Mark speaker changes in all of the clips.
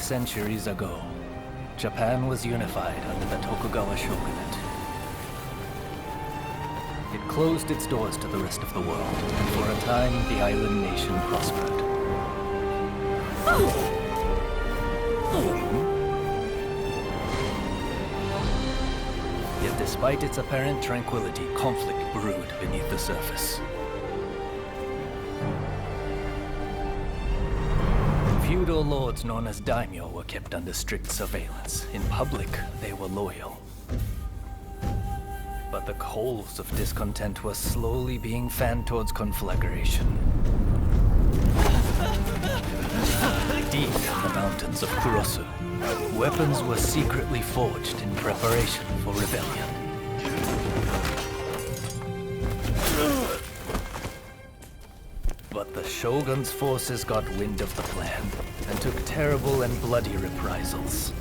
Speaker 1: centuries ago, Japan was unified under the Tokugawa shogunate. It closed its doors to the rest of the world, and for a time, the island nation prospered. Yet despite its apparent tranquility, conflict brewed beneath the surface. Feudal lords known as daimyo were kept under strict surveillance. In public, they were loyal. But the coals of discontent were slowly being fanned towards conflagration. Deep in the mountains of Kurosu, weapons were secretly forged in preparation for rebellion. But the Shogun's forces got wind of the plan and took terrible and bloody reprisals.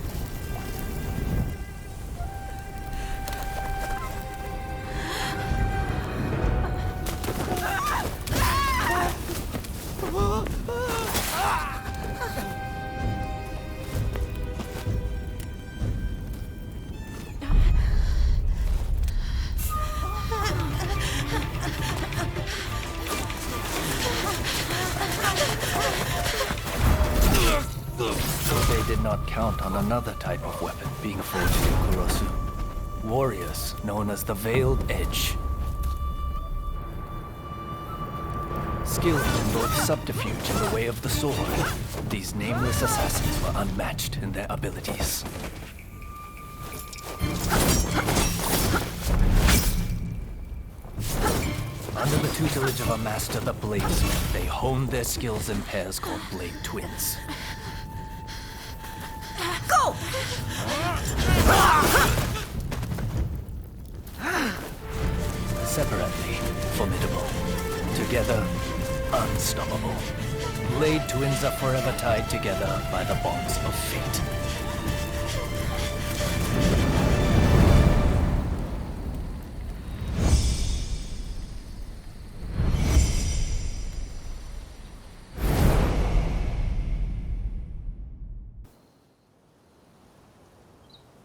Speaker 1: They did not count on another type of weapon being forged in Kurosu. Warriors known as the Veiled Edge. Skilled in both subterfuge and the way of the sword, these nameless assassins were unmatched in their abilities. Under the tutelage of a master, the Bladesmith, they honed their skills in pairs called Blade Twins. Go! Separately, formidable. Together, unstoppable. Blade Twins are forever tied together by the bonds of fate.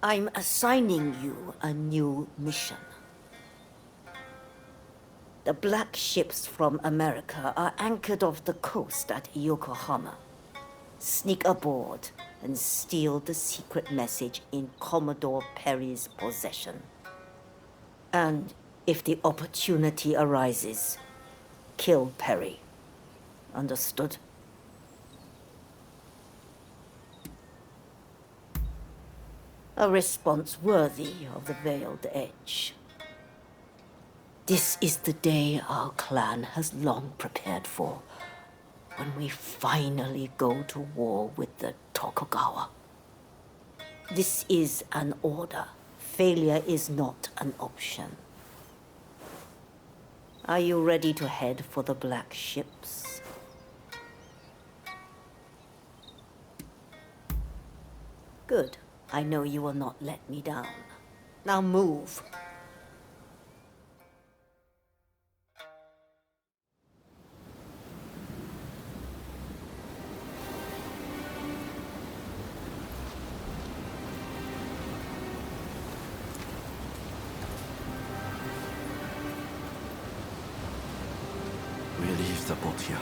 Speaker 2: I'm assigning you a new mission. The black ships from America are anchored off the coast at Yokohama. Sneak aboard and steal the secret message in Commodore Perry's possession. And if the opportunity arises, kill Perry. Understood? A response worthy of the Veiled Edge. This is the day our clan has long prepared for, when we finally go to war with the Tokugawa. This is an order. Failure is not an option. Are you ready to head for the black ships? Good. I know you will not let me down. Now move.
Speaker 3: We leave the boat here.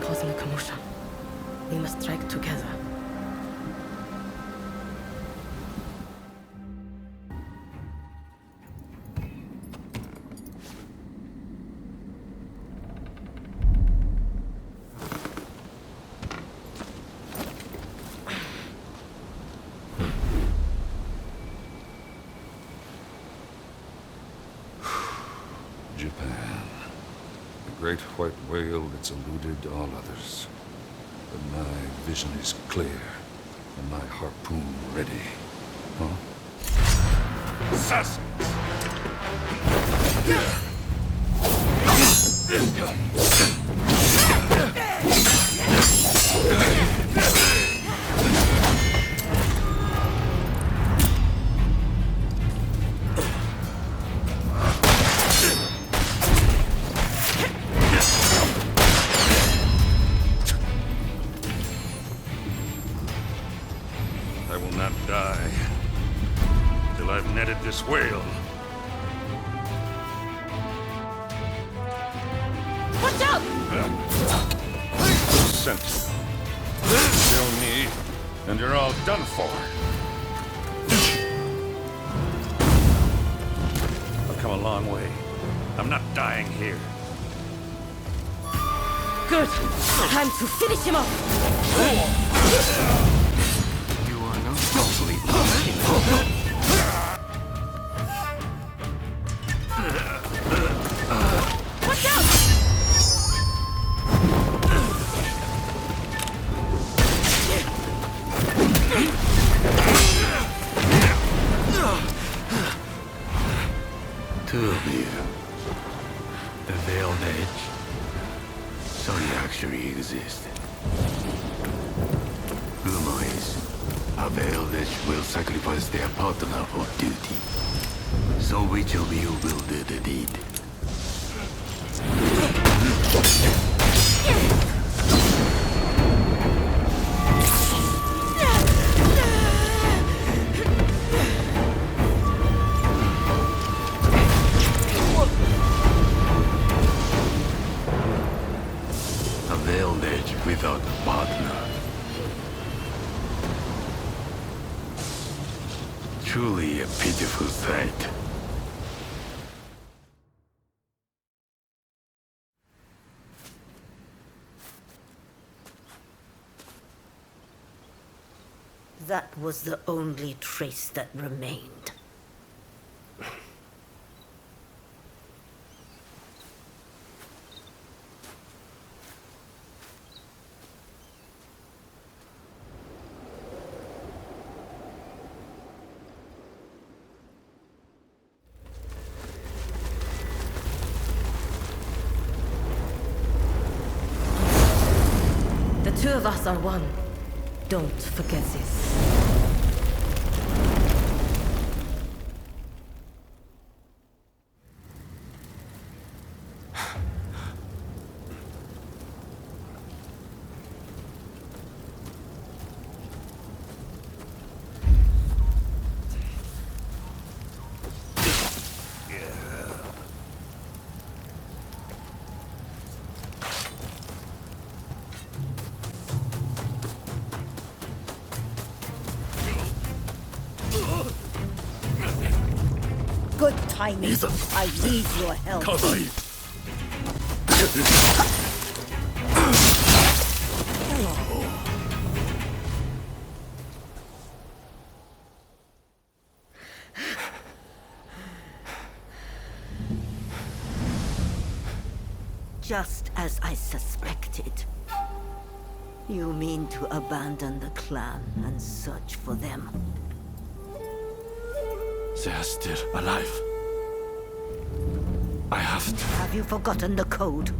Speaker 4: Causing a commotion. We must strike together.
Speaker 5: Japan. The great white whale that's eluded all others. But my vision is clear, and my harpoon ready. Huh? Assassins! I will not die till I've netted this whale.
Speaker 4: Watch out!
Speaker 5: Sent you. Kill me, and you're all done for. I've come a long way. I'm not dying here.
Speaker 4: Good. Time to finish him off.
Speaker 3: You are not completely
Speaker 4: Watch out!
Speaker 3: Two of you. The Veiled Edge. So you actually exist. Rumor is, a Veiled Edge will sacrifice their partner for duty. So which of you will do the deed? A Veiled Edge without a partner. Truly a pitiful sight.
Speaker 2: That was the only trace that remained.
Speaker 4: The two of us are one. Don't forget this.
Speaker 2: Good timing. I need your help. Just as I suspected. You mean to abandon the clan and search for them?
Speaker 3: They are still alive. I have to.
Speaker 2: Have you forgotten the code?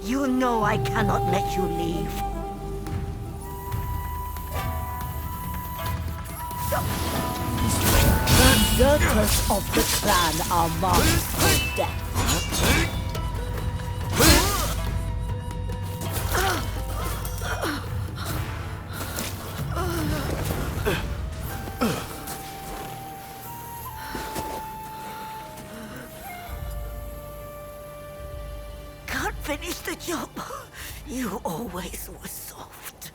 Speaker 2: You know I cannot let you leave. The daughters of the clan are marked for death. Can't finish the job. You always were soft.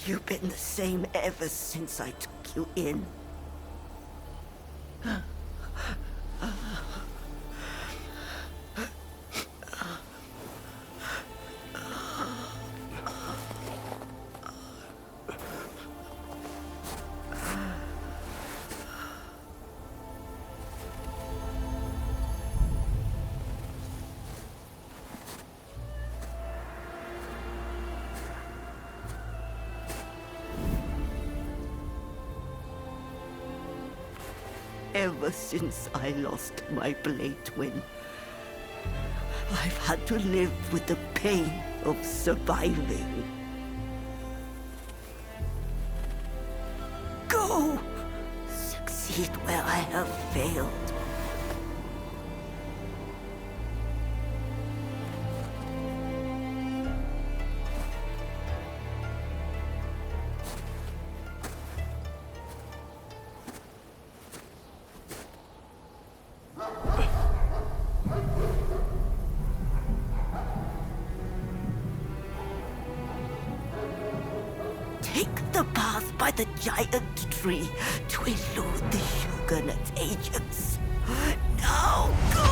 Speaker 2: You've been the same ever since I took you in. Ever since I lost my blade twin, I've had to live with the pain of surviving. Go! Succeed where I have failed. Take the path by the giant tree to elude the Huguenot agents. Now go!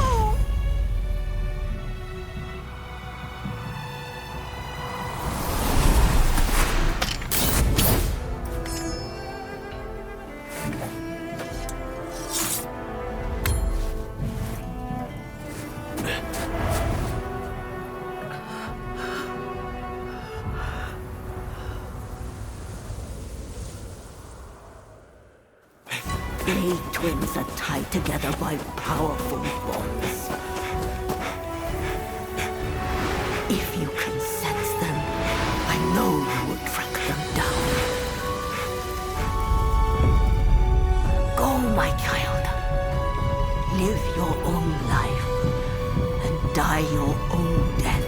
Speaker 2: Blade twins are tied together by powerful bonds. If you can sense them, I know you will track them down. Go, my child. Live your own life and die your own death.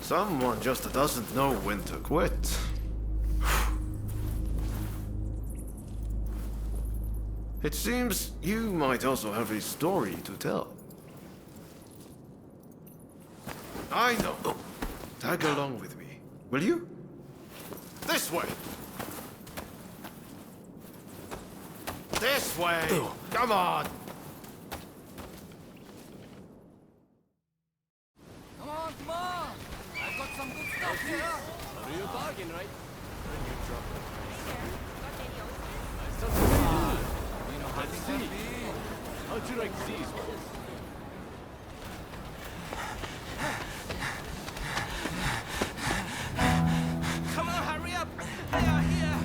Speaker 6: Someone just doesn't know when to quit. It seems you might also have a story to tell. I know. Tag along with me, will you? This way! This way! Come on!
Speaker 7: Come on, come on! I've got some good stuff here! A real bargain, right? When you drop it. Nice to see you! You know how to see. How'd you like these ones? Come on, hurry up! They are here!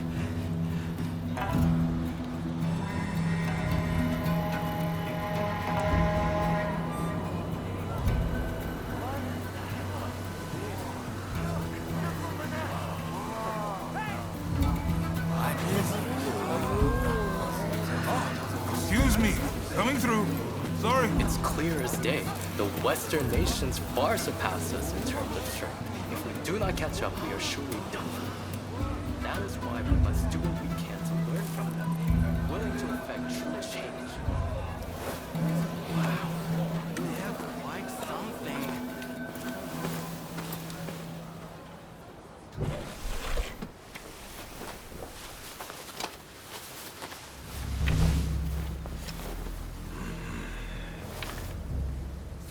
Speaker 8: Excuse me, coming through. Sorry.
Speaker 1: It's clear as day. The Western nations far surpass us in terms of strength. If we do not catch up, we are surely done. That is why we must do what we can to learn from them, willing to effect true change. Wow.
Speaker 7: We have to find something.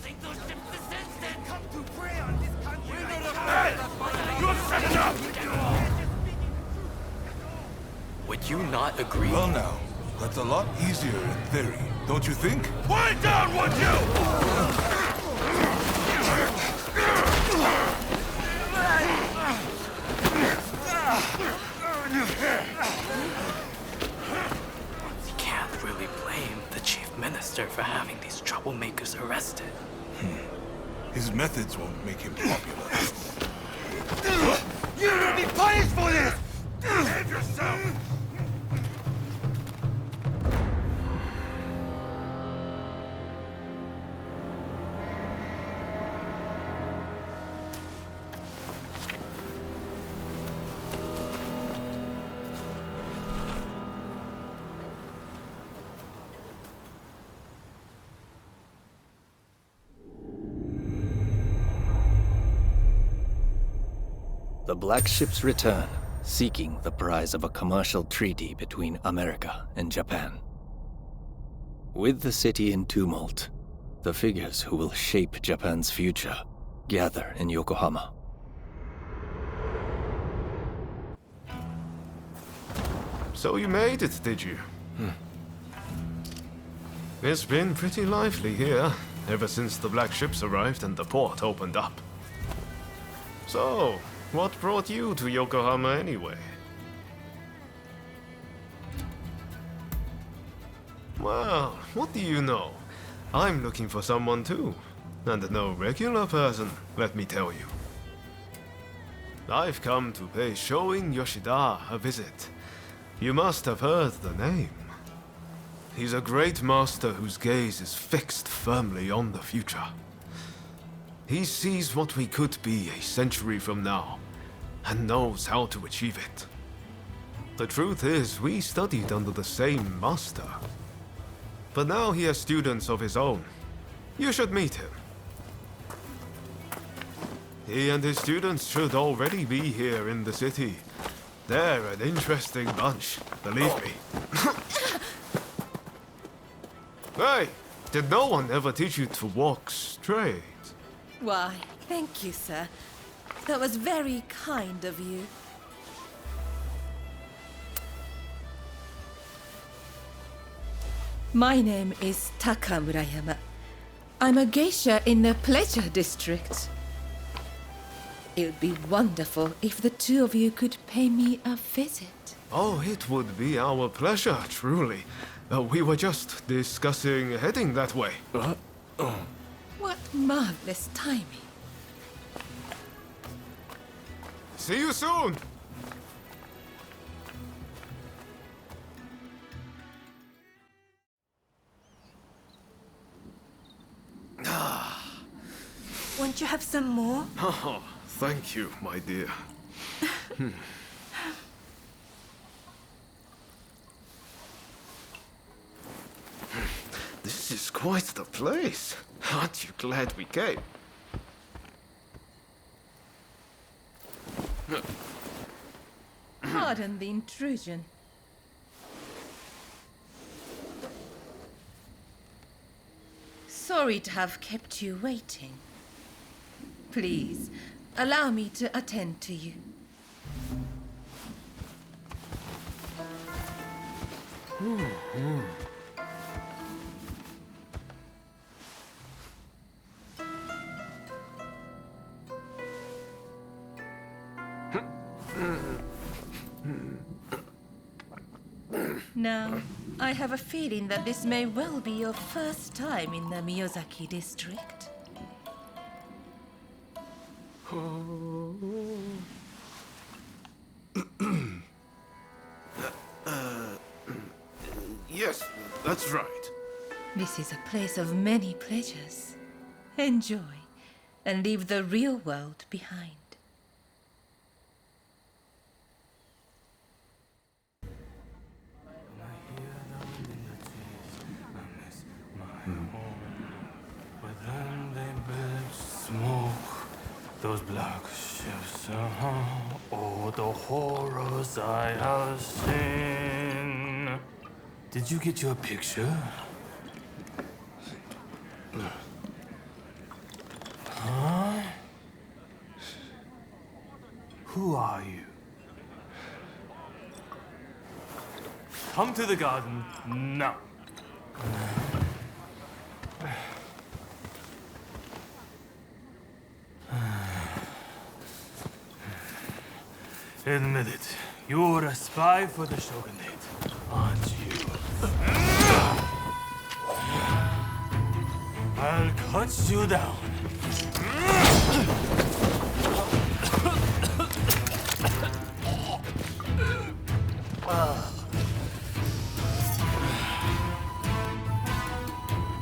Speaker 7: Sink those ships to sense then come to prey on this country.
Speaker 8: Hey! You're setting up!
Speaker 1: Agreed.
Speaker 8: Well now, that's a lot easier in theory, don't you think? Quiet down, would you?
Speaker 1: You can't really blame the chief minister for having these troublemakers arrested.
Speaker 8: His methods won't make him popular.
Speaker 7: You will be punished for this! Behave yourself!
Speaker 9: The Black Ships return, seeking the prize of a commercial treaty between America and Japan. With the city in tumult, the figures who will shape Japan's future gather in Yokohama.
Speaker 6: So you made it, did you? It's been pretty lively here, ever since the Black Ships arrived and the port opened up. So, what brought you to Yokohama anyway? Well, what do you know? I'm looking for someone too. And no regular person, let me tell you. I've come to pay Shoin Yoshida a visit. You must have heard the name. He's a great master whose gaze is fixed firmly on the future. He sees what we could be a century from now, and knows how to achieve it. The truth is, we studied under the same master. But now he has students of his own. You should meet him. He and his students should already be here in the city. They're an interesting bunch, believe me. Hey, did no one ever teach you to walk straight?
Speaker 10: Why, thank you, sir. That was very kind of you. My name is Takamurayama. I'm a geisha in the Pleasure District. It would be wonderful if the two of you could pay me a visit.
Speaker 6: Oh, it would be our pleasure, truly. We were just discussing heading that way.
Speaker 10: What marvelous timing.
Speaker 6: See you soon!
Speaker 10: Won't you have some more?
Speaker 6: Oh, thank you, my dear. This is quite the place. Aren't you glad we came?
Speaker 10: Pardon the intrusion. Sorry to have kept you waiting. Please, allow me to attend to you. Now, I have a feeling that this may well be your first time in the Miyazaki district.
Speaker 6: Yes, that's right.
Speaker 10: This is a place of many pleasures. Enjoy, and leave the real world behind.
Speaker 11: Those black ships, oh, the horrors I have seen. Did you get your picture? Huh? Who are you? come to the garden now. Admit it, you're a spy for the shogunate, aren't you? I'll cut you down.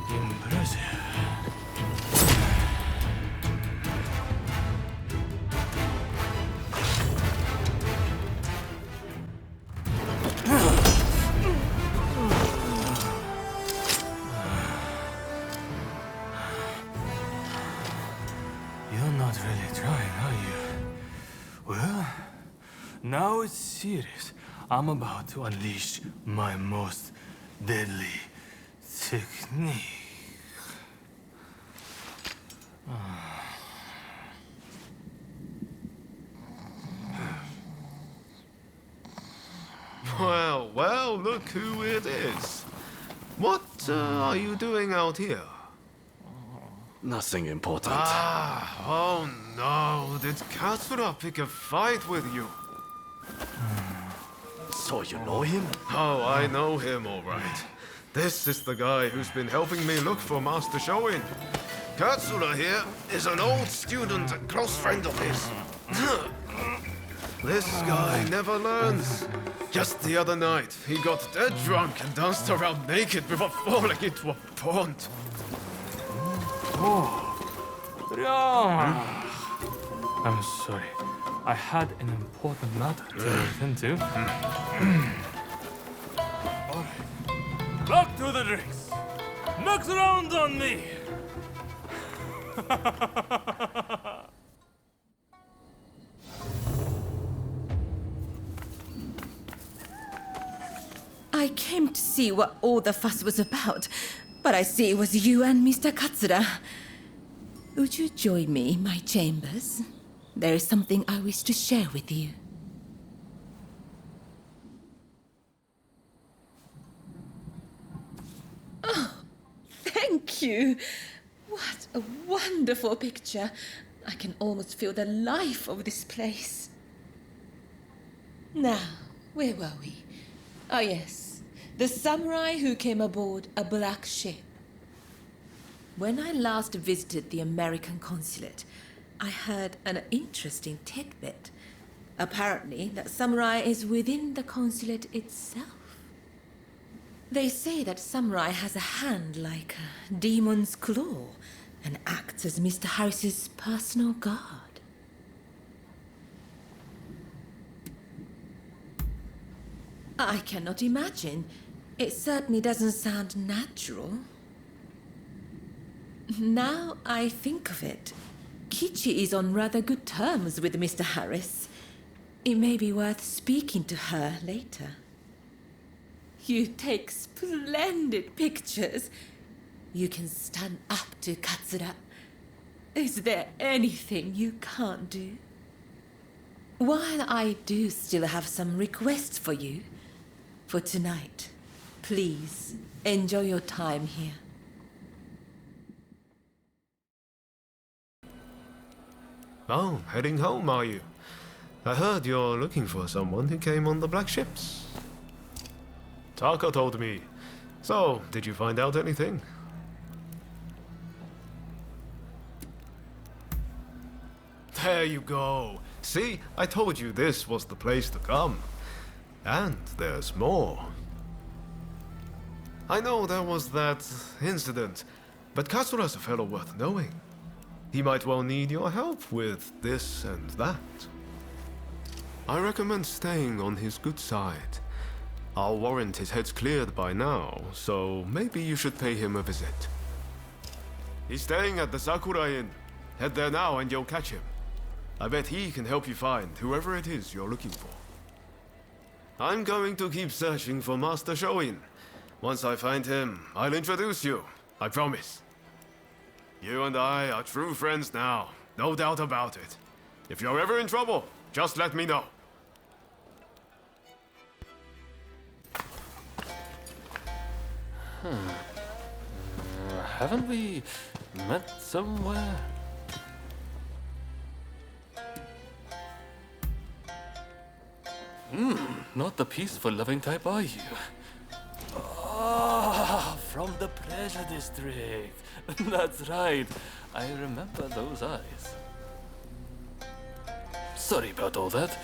Speaker 11: Impressive. You're not really trying, are you? Well, now it's serious. I'm about to unleash my most deadly technique.
Speaker 6: Well, well, look who it is. What are you doing out here?
Speaker 12: Nothing important.
Speaker 6: Oh no, did Katsura pick a fight with you?
Speaker 12: So you know him?
Speaker 6: Oh, I know him all right. This is the guy who's been helping me look for Master Shoin. Katsura here is an old student and close friend of his. This guy never learns. Just the other night, he got dead drunk and danced around naked before falling into a pond.
Speaker 11: I'm sorry. I had an important matter to attend to. Alright. Back to the drinks. Next round on me.
Speaker 10: I came to see what all the fuss was about, but I see it was you and Mr. Katsura. Would you join me in my chambers? There is something I wish to share with you. Oh, thank you. What a wonderful picture. I can almost feel the life of this place. Now, where were we? Oh, yes. The samurai who came aboard a black ship. When I last visited the American consulate, I heard an interesting tidbit. Apparently, that samurai is within the consulate itself. They say that samurai has a hand like a demon's claw and acts as Mr. Harris's personal guard. I cannot imagine. It certainly doesn't sound natural. Now I think of it, Kichi is on rather good terms with Mr. Harris. It may be worth speaking to her later. You take splendid pictures. You can stand up to Katsura. Is there anything you can't do? While I do still have some requests for you, for tonight, please enjoy your time here.
Speaker 6: Oh, heading home, are you? I heard you're looking for someone who came on the black ships. Taka told me. So, did you find out anything? There you go. See, I told you this was the place to come. And there's more. I know there was that incident, but Katsura's a fellow worth knowing. He might well need your help with this and that. I recommend staying on his good side. I'll warrant his head's cleared by now, so maybe you should pay him a visit. He's staying at the Sakura Inn. Head there now and you'll catch him. I bet he can help you find whoever it is you're looking for. I'm going to keep searching for Master Shoin. Once I find him, I'll introduce you. I promise. You and I are true friends now, no doubt about it. If you're ever in trouble, just let me know.
Speaker 12: haven't we met somewhere? Not the peaceful, loving type, are you? Ah, from the Pleasure District. That's right. I remember those eyes. Sorry about all that.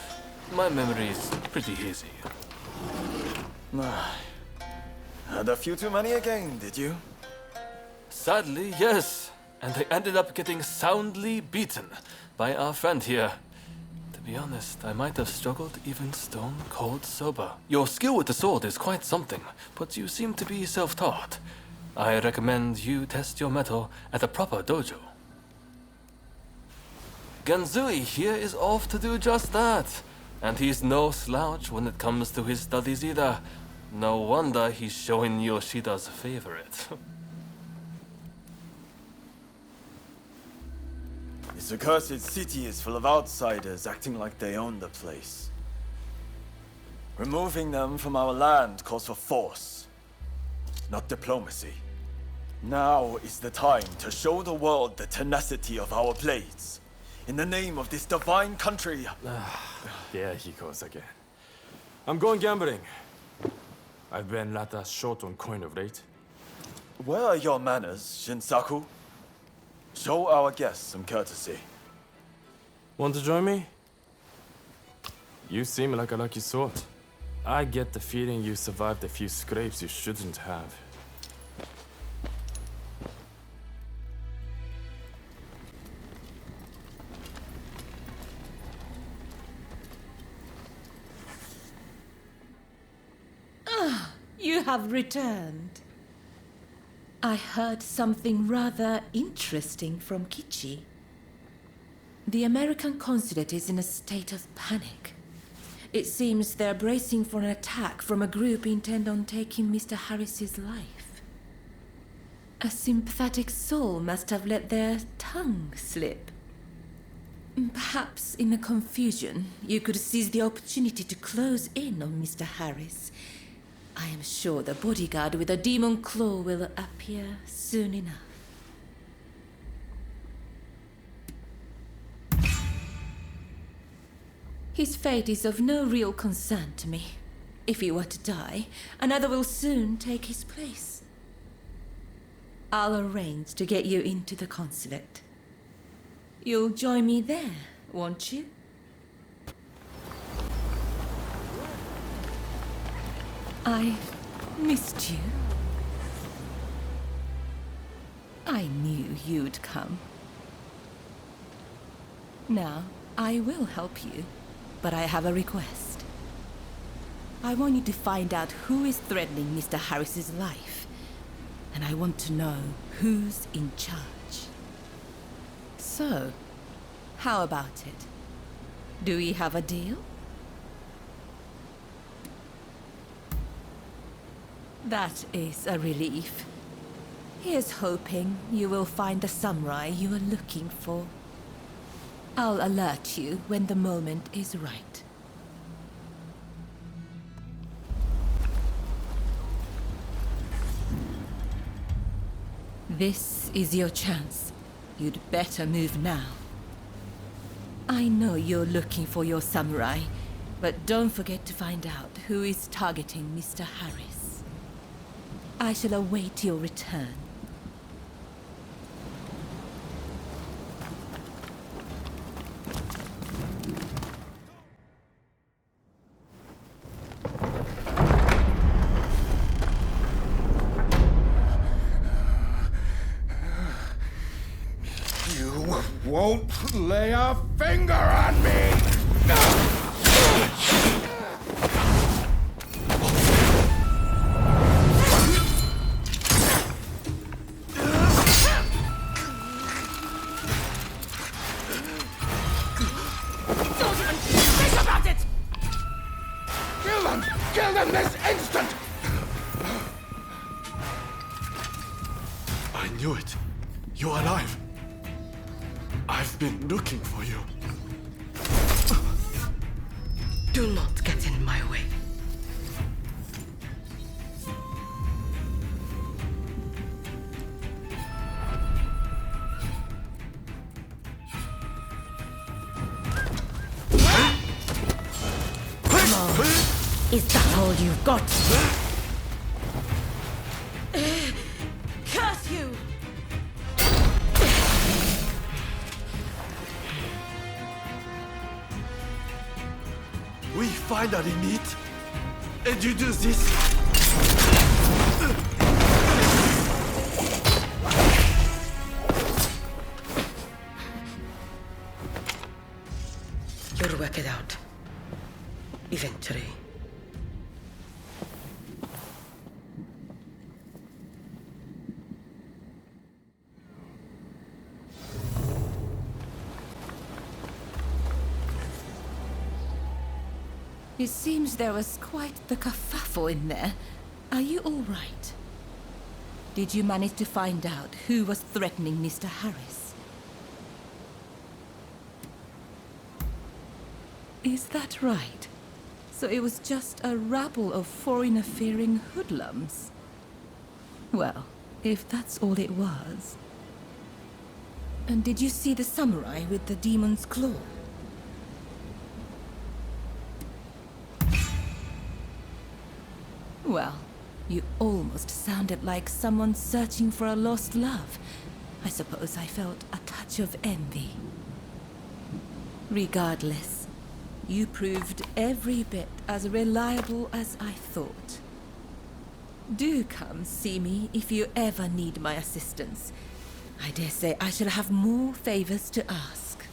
Speaker 12: My memory's pretty hazy.
Speaker 13: Had a few too many again, did you?
Speaker 12: Sadly, yes. And I ended up getting soundly beaten by our friend here. To be honest, I might have struggled even stone cold sober. Your skill with the sword is quite something, but you seem to be self-taught. I recommend you test your mettle at a proper dojo. Ganzui here is off to do just that. And he's no slouch when it comes to his studies either. No wonder he's showing Yoshida's favorite.
Speaker 13: This accursed city is full of outsiders acting like they own the place. Removing them from our land calls for force, not diplomacy. Now is the time to show the world the tenacity of our blades. In the name of this divine country.
Speaker 11: There he goes again. I'm going gambling. I've been rather short on coin of late.
Speaker 13: Where are your manners, Shinsaku? Show our guests some courtesy.
Speaker 11: Want to join me? You seem like a lucky sort. I get the feeling you survived a few scrapes you shouldn't have.
Speaker 10: You have returned. I heard something rather interesting from Kichi. The American consulate is in a state of panic. It seems they're bracing for an attack from a group intent on taking Mr. Harris's life. A sympathetic soul must have let their tongue slip. Perhaps in the confusion, you could seize the opportunity to close in on Mr. Harris. I am sure the bodyguard with a demon claw will appear soon enough. His fate is of no real concern to me. If he were to die, another will soon take his place. I'll arrange to get you into the consulate. You'll join me there, won't you? I missed you. I knew you'd come. Now, I will help you, but I have a request. I want you to find out who is threatening Mr. Harris's life, and I want to know who's in charge. So, how about it? Do we have a deal? That is a relief. Here's hoping you will find the samurai you are looking for. I'll alert you when the moment is right. This is your chance. You'd better move now. I know you're looking for your samurai, but don't forget to find out who is targeting Mr. Harris. I shall await your return.
Speaker 8: You won't lay a finger on me!
Speaker 7: Think about it!
Speaker 8: Kill them! Kill them this instant!
Speaker 14: I knew it. You're alive. I've been looking for you.
Speaker 4: Do not get in my way.
Speaker 10: Is that all you've got? Curse you!
Speaker 14: We finally meet, and you do this?
Speaker 4: You'll work it out. Eventually.
Speaker 10: It seems there was quite the kerfuffle in there. Are you all right? Did you manage to find out who was threatening Mr. Harris? Is that right? So it was just a rabble of foreigner-fearing hoodlums? Well, if that's all it was. And did you see the samurai with the demon's claw? Well, you almost sounded like someone searching for a lost love. I suppose I felt a touch of envy. Regardless, you proved every bit as reliable as I thought. Do come see me if you ever need my assistance. I dare say I shall have more favors to ask.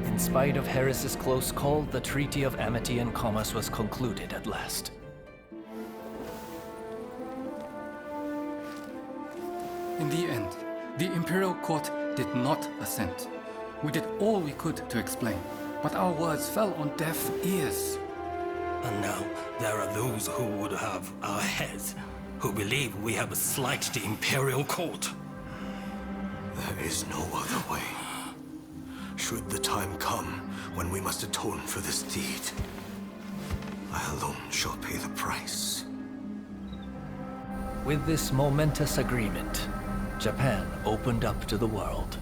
Speaker 9: In spite of Harris's close call, the Treaty of Amity and Commerce was concluded at last.
Speaker 15: In the end, the Imperial Court did not assent. We did all we could to explain, but our words fell on deaf ears.
Speaker 16: And now there are those who would have our heads, who believe we have slighted the Imperial Court.
Speaker 8: There is no other way. Should the time come when we must atone for this deed, I alone shall pay the price.
Speaker 9: With this momentous agreement, Japan opened up to the world.